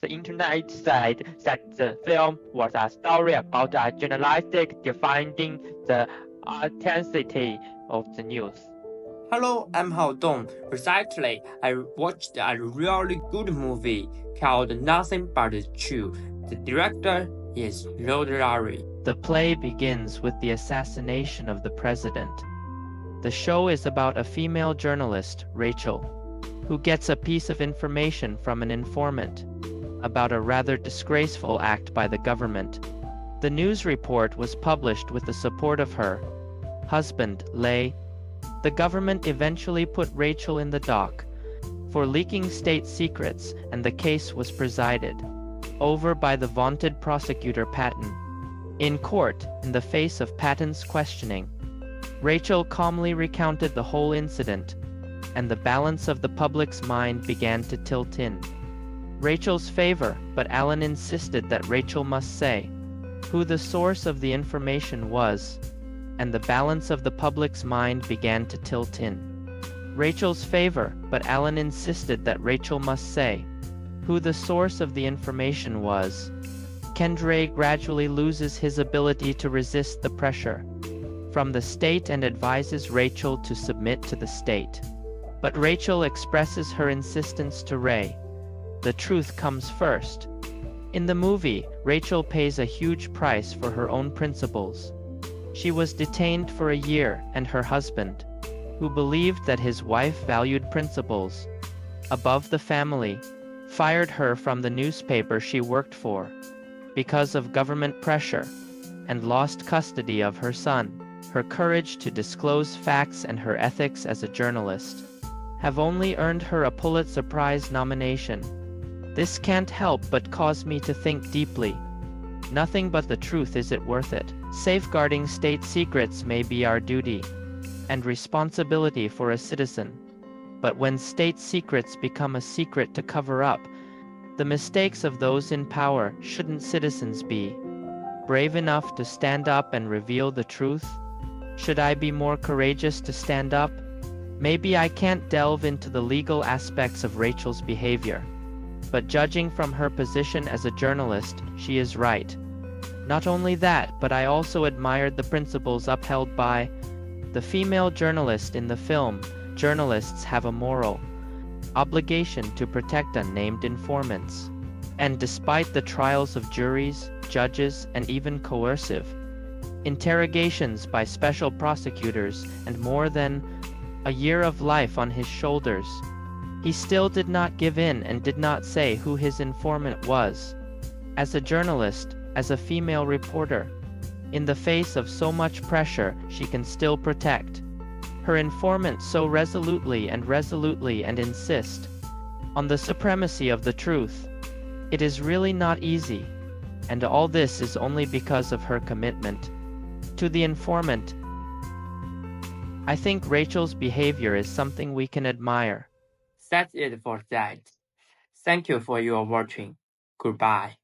The internet said that the film was a story about a journalist defending the authenticity of the news. Hello, I'm Hao Dong. Recently, I watched a really good movie called Nothing But the Truth. The director is Rod Larry. The play begins with the assassination of the president. The show is about a female journalist, Rachel, who gets a piece of information from an informant about a rather disgraceful act by the government. The news report was published with the support of her husband, Lay. The government eventually put Rachel in the dock for leaking state secrets, and the case was presided over by the vaunted prosecutor Patton. In court, in the face of Patton's questioning, Rachel calmly recounted the whole incident, and the balance of the public's mind began to tilt in Rachel's favor, but Alan insisted that Rachel must say who the source of the information was, and the balance of the public's mind began to tilt in Rachel's favor, but Alan insisted that Rachel must say who the source of the information was. Kendra gradually loses his ability to resist the pressure from the state and advises Rachel to submit to the state. But Rachel expresses her insistence to Ray. The truth comes first. In the movie, Rachel pays a huge price for her own principles. She was detained for a year, and her husband, who believed that his wife valued principles above the family, fired her from the newspaper she worked for because of government pressure, and lost custody of her son. Her courage to disclose facts and her ethics as a journalist have only earned her a Pulitzer Prize nomination. This can't help but cause me to think deeply. Nothing but the truth, is it worth it? Safeguarding state secrets may be our duty and responsibility for a citizen. But when state secrets become a secret to cover up the mistakes of those in power, shouldn't citizens be brave enough to stand up and reveal the truth? Should I be more courageous to stand up? Maybe I can't delve into the legal aspects of Rachel's behavior, but judging from her position as a journalist, she is right. Not only that, but I also admired the principles upheld by the female journalist in the film. Journalists have a moral obligation to protect unnamed informants. And despite the trials of juries, judges, and even coercive interrogations by special prosecutors, and more than a year of life on his shoulders, he still did not give in and did not say who his informant was. As a journalist, as a female reporter, in the face of so much pressure, she can still protect her informant so resolutely and insist on the supremacy of the truth. It is really not easy, and all this is only because of her commitment to the informant. I think Rachel's behavior is something we can admire. That's it for that. Thank you for your watching. Goodbye.